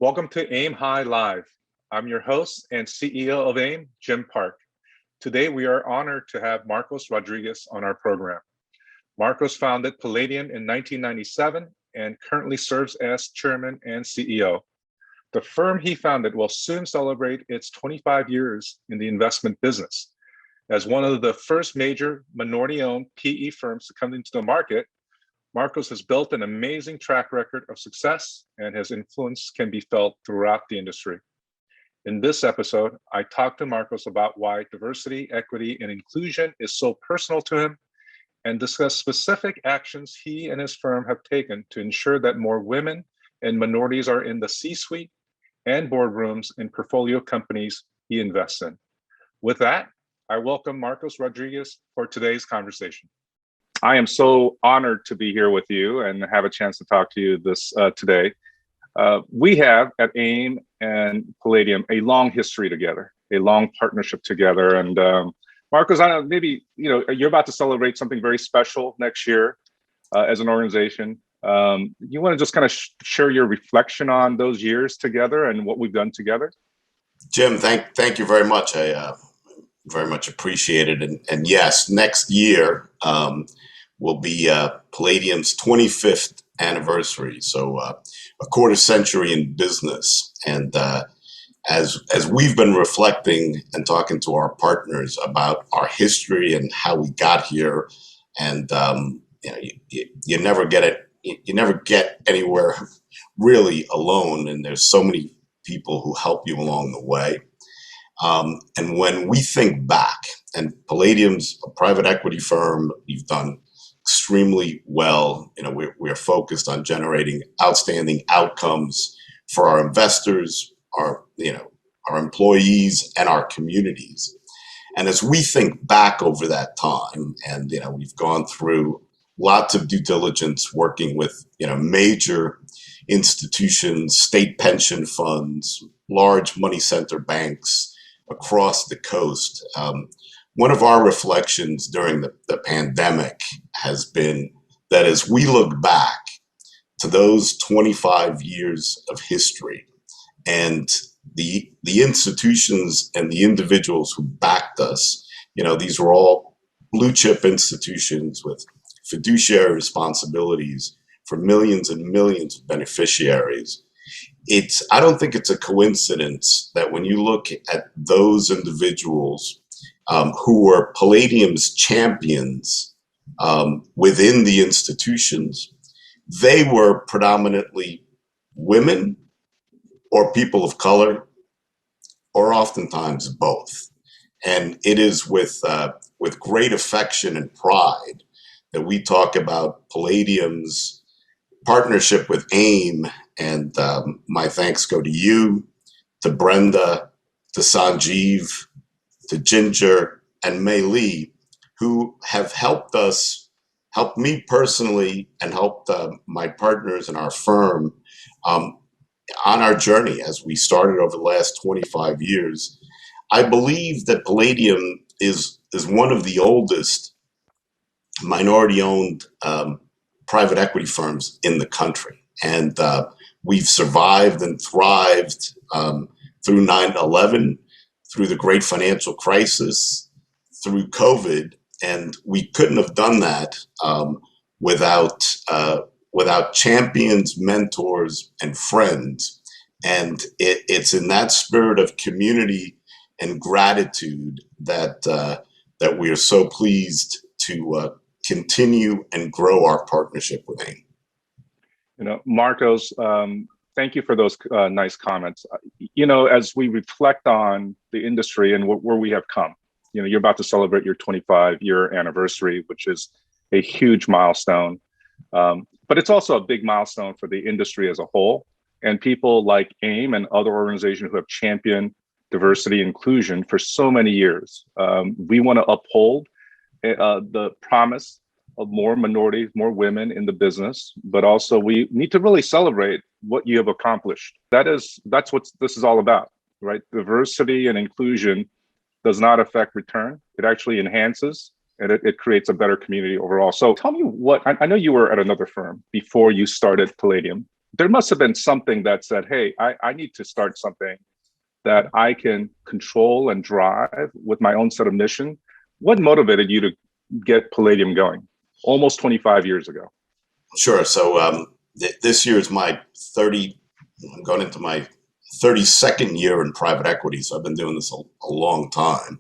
Welcome to AIM High Live. I'm your host and CEO of AIM, Jim Park. Today, we are honored to have Marcos Rodriguez on our program. Marcos founded Palladium in 1997 and currently serves as chairman and CEO. The firm he founded will soon celebrate its 25 years in the investment business. As one of the first major minority-owned PE firms to come into the market, Marcos has built an amazing track record of success, and his influence can be felt throughout the industry. In this episode, I talked to Marcos about why diversity, equity, and inclusion is so personal to him, and discuss specific actions he and his firm have taken to ensure that more women and minorities are in the C-suite and boardrooms in portfolio companies he invests in. With that, I welcome Marcos Rodriguez for today's conversation. I am so honored to be here with you and have a chance to talk to you today. We have at AIM and Palladium a long history together, a long partnership together. And Marcos, I don't know, maybe you're about to celebrate something very special next year as an organization. You want to just kind of share your reflection on those years together and what we've done together? Jim, thank you very much. I very much appreciate it. And yes, next year will be Palladium's 25th anniversary. So a quarter century in business. And as we've been reflecting and talking to our partners about our history and how we got here, and you never get it. You never get anywhere really alone. And there's so many people who help you along the way. And when we think back, and Palladium's a private equity firm, we've done extremely well. We're focused on generating outstanding outcomes for our investors, our employees, and our communities. And as we think back over that time, and we've gone through lots of due diligence working with major institutions, state pension funds, large money center banks across the coast. One of our reflections during the pandemic has been that as we look back to those 25 years of history and the institutions and the individuals who backed us, these were all blue chip institutions with fiduciary responsibilities for millions and millions of beneficiaries. I don't think it's a coincidence that when you look at those individuals who were Palladium's champions within the institutions, they were predominantly women or people of color, or oftentimes both. And it is with great affection and pride that we talk about Palladium's partnership with AIM. And my thanks go to you, to Brenda, to Sanjeev, to Ginger, and Mei Lee, who have helped me personally, and helped my partners in our firm on our journey as we started over the last 25 years. I believe that Palladium is one of the oldest minority-owned private equity firms in the country. And we've survived and thrived through 9/11, through the great financial crisis, through COVID, and we couldn't have done that without champions, mentors, and friends. And it's in that spirit of community and gratitude that we are so pleased to continue and grow our partnership with AIM. Marcos, thank you for those nice comments. As we reflect on the industry and where we have come, you're about to celebrate your 25-year anniversary, which is a huge milestone. But it's also a big milestone for the industry as a whole. And people like AIM and other organizations who have championed diversity and inclusion for so many years. We want to uphold the promise of more minorities, more women in the business, but also we need to really celebrate what you have accomplished. That's what this is all about, right? Diversity and inclusion does not affect return. It actually enhances, and it creates a better community overall. So tell me I know you were at another firm before you started Palladium. there must have been something that said, hey, I need to start something that I can control and drive with my own set of mission. What motivated you to get Palladium going almost 25 years ago? Sure. So this year is my 30, I'm going into my 32nd year in private equity. So I've been doing this a long time.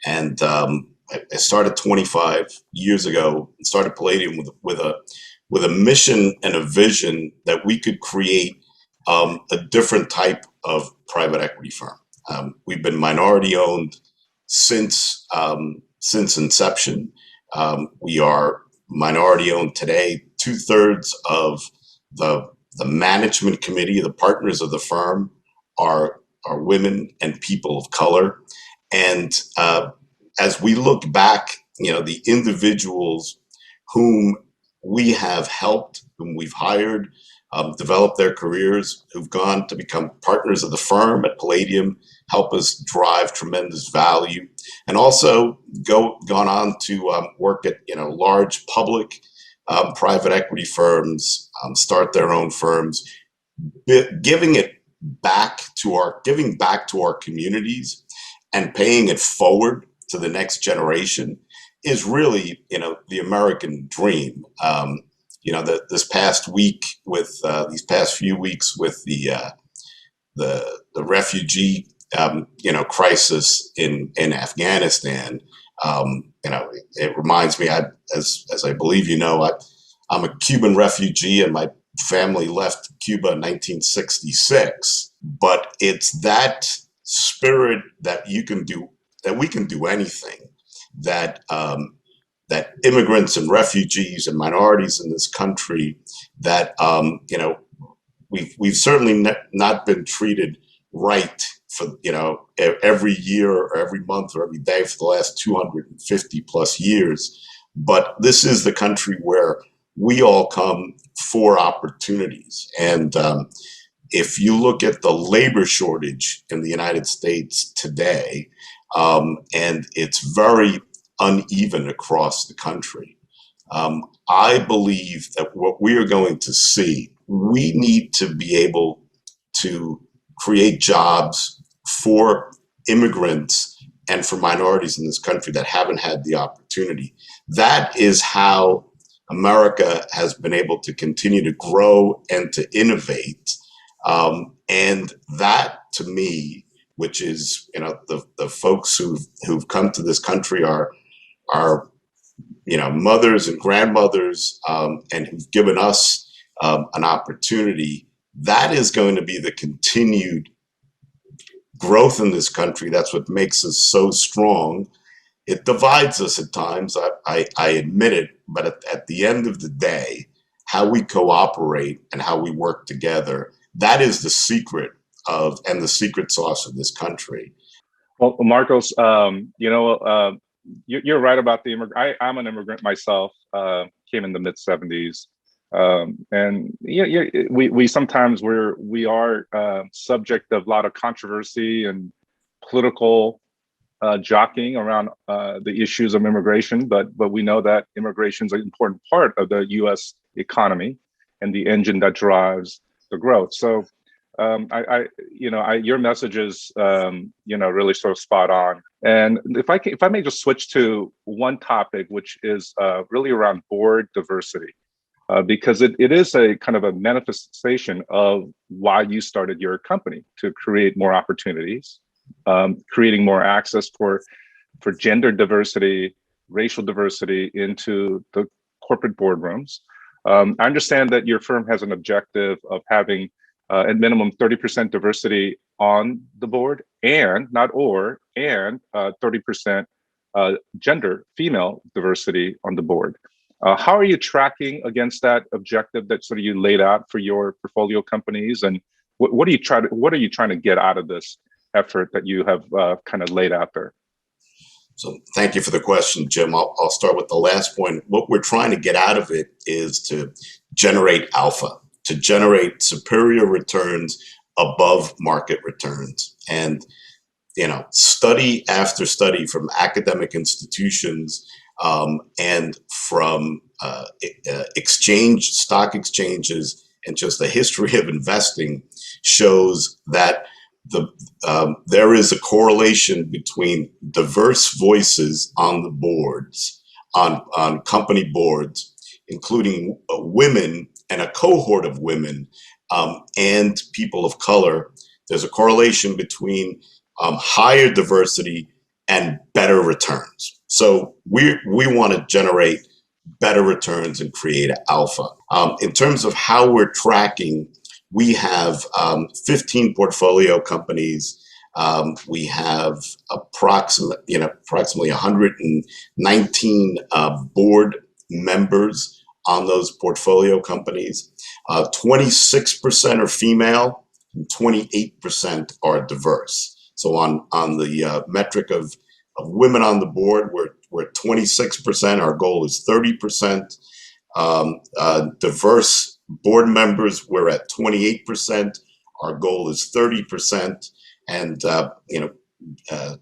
And I started 25 years ago and started Palladium with a mission and a vision that we could create a different type of private equity firm. We've been minority owned since inception. We are minority owned today. 2/3 of the management committee, the partners of the firm, are women and people of color. And as we look back, the individuals whom we have helped, whom we've hired, develop their careers, who've gone to become partners of the firm at Palladium, help us drive tremendous value, and also gone on to work at large public private equity firms, start their own firms, giving back to our communities and paying it forward to the next generation is really the American dream. This past week with these past few weeks with the refugee crisis in Afghanistan, it reminds me, as I believe I'm a Cuban refugee, and my family left Cuba in 1966. But it's that spirit that we can do anything, that immigrants and refugees and minorities in this country, that we've certainly not been treated right for every year or every month or every day for the last 250 plus years. But this is the country where we all come for opportunities. And if you look at the labor shortage in the United States today, and it's very uneven across the country, I believe that what we are going to see, we need to be able to create jobs for immigrants and for minorities in this country that haven't had the opportunity. That is how America has been able to continue to grow and to innovate. And that, to me, which is the folks who've come to this country are mothers and grandmothers, and who've given us an opportunity. That is going to be the continued growth in this country. That's what makes us so strong. It divides us at times, I admit it, but at the end of the day, how we cooperate and how we work together, that is the secret and the secret sauce of this country. Well, Marcos, you're right about the immigrant. I'm an immigrant myself, came in the mid 70s. And we sometimes we are subject of a lot of controversy and political jockeying around the issues of immigration, but we know that immigration is an important part of the U.S. economy and the engine that drives the growth. So, your message is really sort of spot on. And if I may just switch to one topic, which is really around board diversity. Because it is a kind of a manifestation of why you started your company, to create more opportunities, creating more access for gender diversity, racial diversity into the corporate boardrooms. I understand that your firm has an objective of having at minimum 30% diversity on the board, and 30% gender female diversity on the board. How are you tracking against that objective that sort of you laid out for your portfolio companies, and what are you trying to get out of this effort that you have kind of laid out there? So thank you for the question, Jim. I'll start with the last point. What we're trying to get out of it is to generate alpha, to generate superior returns above market returns. And study after study from academic institutions, and from stock exchanges and just the history of investing shows that there is a correlation between diverse voices on the boards, on company boards, including women and a cohort of women and people of color. There's a correlation between higher diversity and better returns. So we want to generate better returns and create alpha. In terms of how we're tracking, we have 15 portfolio companies. We have approximately 119 board members on those portfolio companies. 26% are female and 28% are diverse. So on the metric of women on the board, we're 26%. Our goal is 30%. Diverse board members, we're at 28%. Our goal is 30%. And to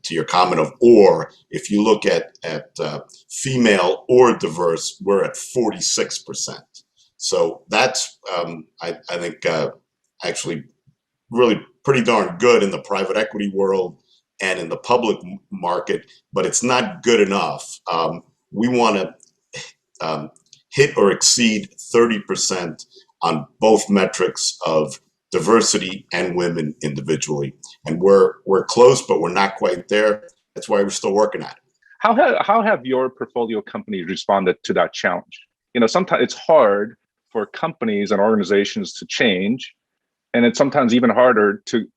your comment of or, if you look at female or diverse, we're at 46%. So that's I think actually really pretty darn good in the private equity world and in the public market, but it's not good enough. We want to hit or exceed 30% on both metrics of diversity and women individually. And we're close, but we're not quite there. That's why we're still working at it. How have your portfolio companies responded to that challenge? Sometimes it's hard for companies and organizations to change, and it's sometimes even harder to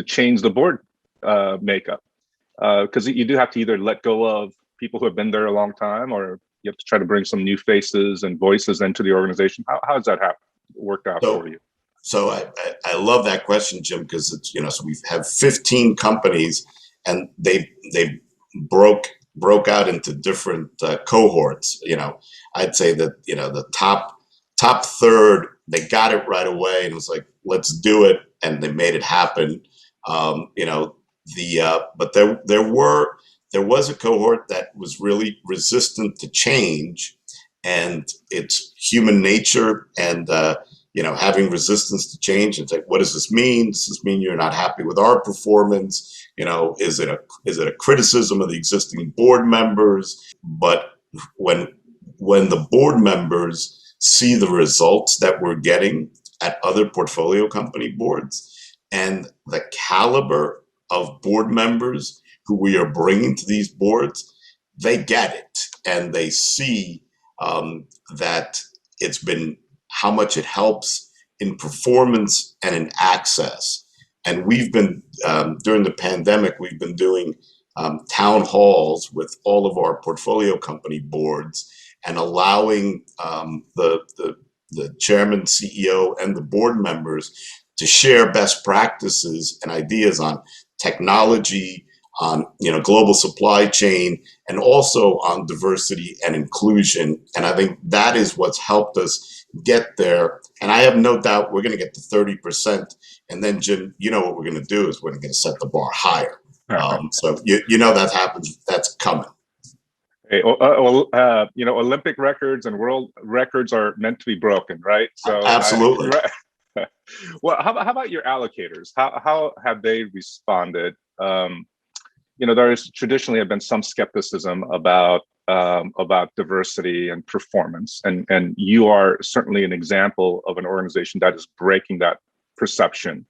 change the board makeup, because you do have to either let go of people who have been there a long time, or you have to try to bring some new faces and voices into the organization. How has that worked out for you? So I love that question, Jim, because it's so we have 15 companies, and they broke out into different cohorts. I'd say that the top third, they got it right away, and it was like, let's do it, and they made it happen. But there was a cohort that was really resistant to change, and it's human nature, and having resistance to change. It's like, what does this mean? Does this mean you're not happy with our performance? Is it a criticism of the existing board members? But when the board members see the results that we're getting at other portfolio company boards and the caliber of board members who we are bringing to these boards, they get it, and they see that it's been how much it helps in performance and in access. And we've been, during the pandemic, we've been doing town halls with all of our portfolio company boards and allowing the chairman, CEO, and the board members to share best practices and ideas on technology, on global supply chain, and also on diversity and inclusion. And I think that is what's helped us get there. And I have no doubt we're going to get to 30%. And then, Jim, what we're going to do is we're going to set the bar higher. So that happens. That's coming. Hey, Olympic records and world records are meant to be broken, right? So absolutely. Well, how about your allocators? How have they responded? There's traditionally have been some skepticism about diversity and performance, and you are certainly an example of an organization that is breaking that perception.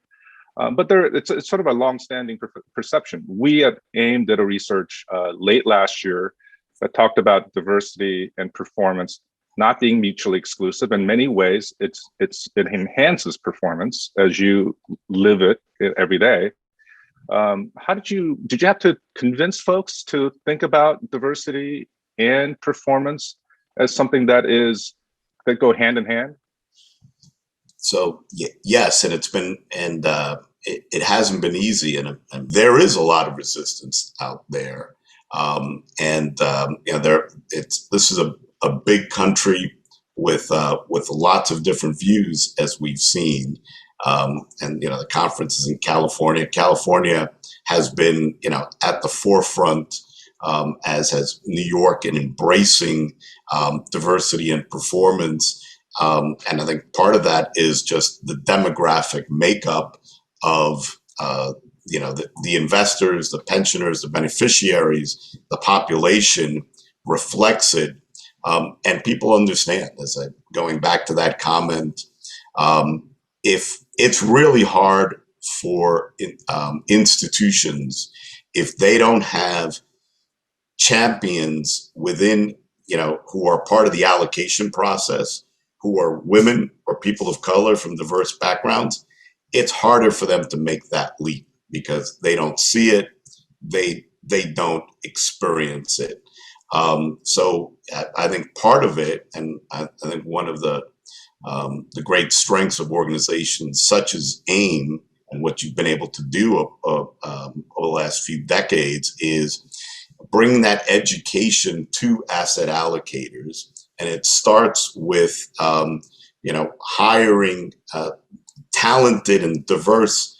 But it's sort of a long-standing perception. We at AIM did a research late last year that talked about diversity and performance not being mutually exclusive. In many ways, it enhances performance as you live it every day. How did you have to convince folks to think about diversity and performance as something that go hand in hand? So yes, and it hasn't been easy, and there is a lot of resistance out there. This is a big country with lots of different views, as we've seen. The conference is in California. California has been, at the forefront, as has New York, in embracing diversity and performance. And I think part of that is just the demographic makeup of the investors, the pensioners, the beneficiaries, the population reflects it, and people understand. Going back to that comment, if it's really hard for institutions if they don't have champions within, who are part of the allocation process, who are women or people of color from diverse backgrounds, it's harder for them to make that leap because they don't see it, they don't experience it. So I think part of it, and I think one of the great strengths of organizations such as AIM and what you've been able to do over the last few decades is bring that education to asset allocators. And it starts with, hiring talented and diverse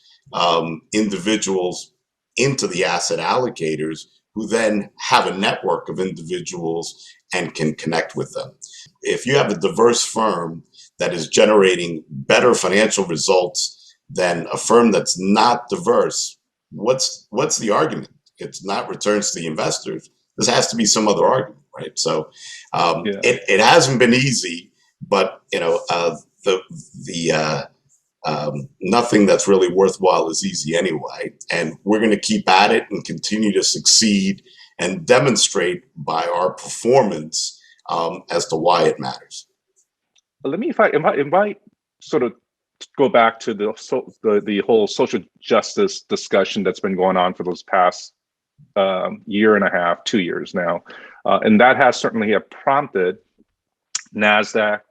individuals into the asset allocators who then have a network of individuals and can connect with them. If you have a diverse firm that is generating better financial results than a firm that's not diverse, what's the argument? It's not returns to the investors. This has to be some other argument, right? So it hasn't been easy, but nothing that's really worthwhile is easy anyway. And we're going to keep at it and continue to succeed and demonstrate by our performance as to why it matters. Let me, if I sort of go back to the whole social justice discussion that's been going on for those past year and a half, 2 years now, and that has certainly prompted NASDAQ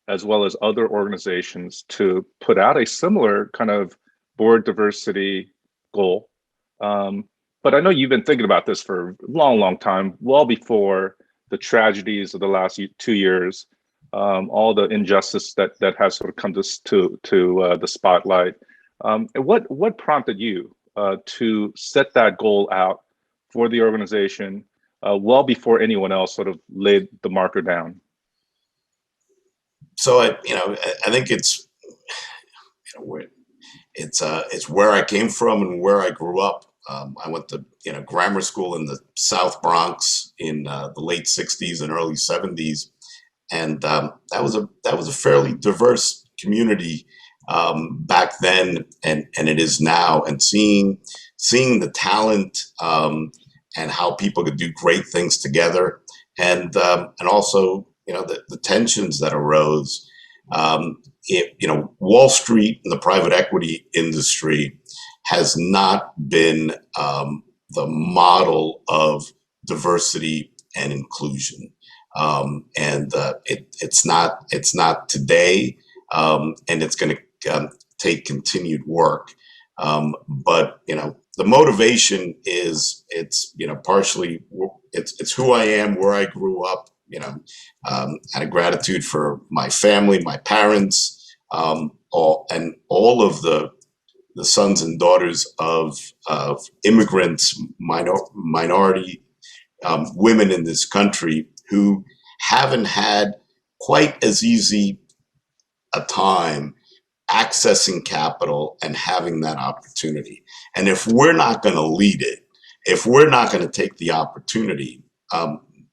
as well as other organizations to put out a similar kind of board diversity goal. But I know you've been thinking about this for a long, long time, well before the tragedies of the last 2 years, all the injustice that has sort of come to the spotlight. And what prompted you to set that goal out for the organization well before anyone else sort of laid the marker down? So I think it's where I came from and where I grew up. I went to grammar school in the South Bronx in the late '60s and early '70s, and that was a fairly diverse community back then, and it is now. And seeing the talent and how people could do great things together, and also the tensions that arose. Wall Street and the private equity industry has not been the model of diversity and inclusion, and it's not today, and it's going to take continued work. But the motivation is partially it's who I am, where I grew up. Out of gratitude for my family, my parents, all of the sons and daughters of immigrants, minority women in this country who haven't had quite as easy a time accessing capital and having that opportunity. And if we're not going to lead it, if we're not going to take the opportunity,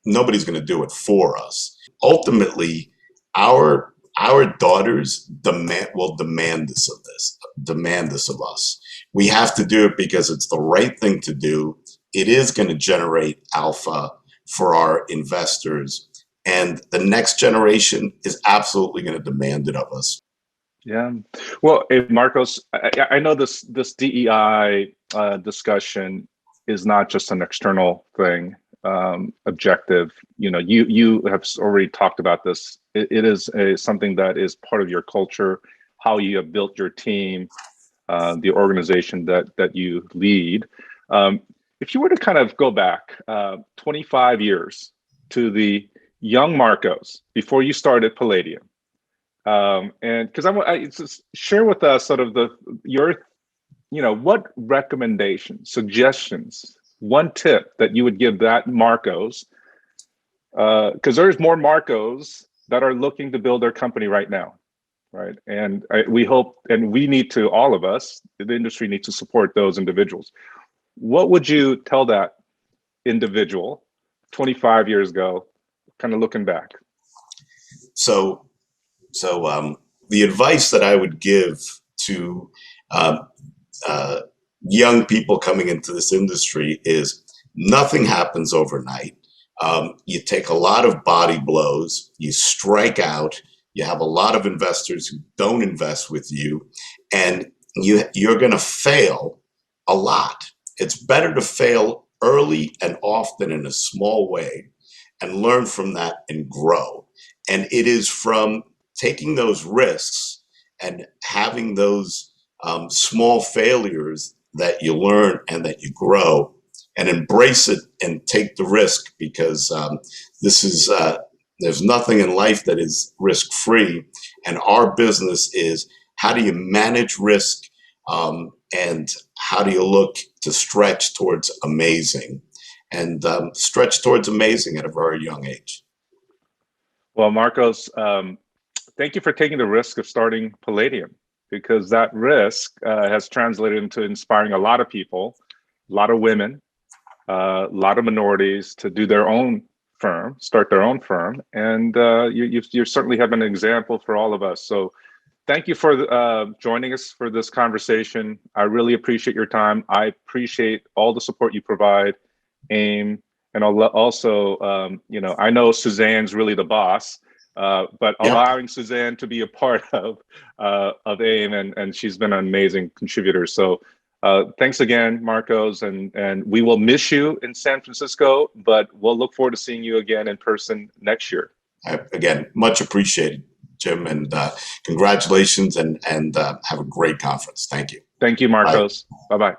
nobody's going to do it for us. Ultimately, our daughters will demand this of us. We have to do it because it's the right thing to do. It is going to generate alpha for our investors, and the next generation is absolutely going to demand it of us. Yeah. Well, Marcos, I know this DEI discussion is not just an external thing. Objective. You have already talked about this. It is something that is part of your culture, how you have built your team, the organization that you lead. If you were to kind of go back 25 years to the young Marcos before you started Palladium, and because I just share with us sort of what recommendations, suggestions, one tip that you would give that Marcos, because there's more Marcos that are looking to build their company right now, right? And we hope, and we need to, all of us, the industry needs to support those individuals. What would you tell that individual 25 years ago, kind of looking back? So, the advice that I would give to uh, uh, young people coming into this industry is nothing happens overnight. You take a lot of body blows, you strike out, you have a lot of investors who don't invest with you, and you're going to fail a lot. It's better to fail early and often in a small way and learn from that and grow. And it is from taking those risks and having those small failures that you learn and that you grow, and embrace it and take the risk, because this is there's nothing in life that is risk free, and our business is how do you manage risk, and how do you look to stretch towards amazing, and stretch towards amazing at a very young age. Well, Marcos, thank you for taking the risk of starting Palladium, because that risk has translated into inspiring a lot of people, a lot of women, a lot of minorities to do their own firm, start their own firm. And you certainly have been an example for all of us. So thank you for joining us for this conversation. I really appreciate your time. I appreciate all the support you provide, AIM. And also, you know, I know Suzanne's really the boss, but allowing Suzanne to be a part of AIM, and she's been an amazing contributor. So thanks again, Marcos, and we will miss you in San Francisco, but we'll look forward to seeing you again in person next year. Again, much appreciated, Jim, and congratulations, and have a great conference. Thank you. Thank you, Marcos. Bye-bye.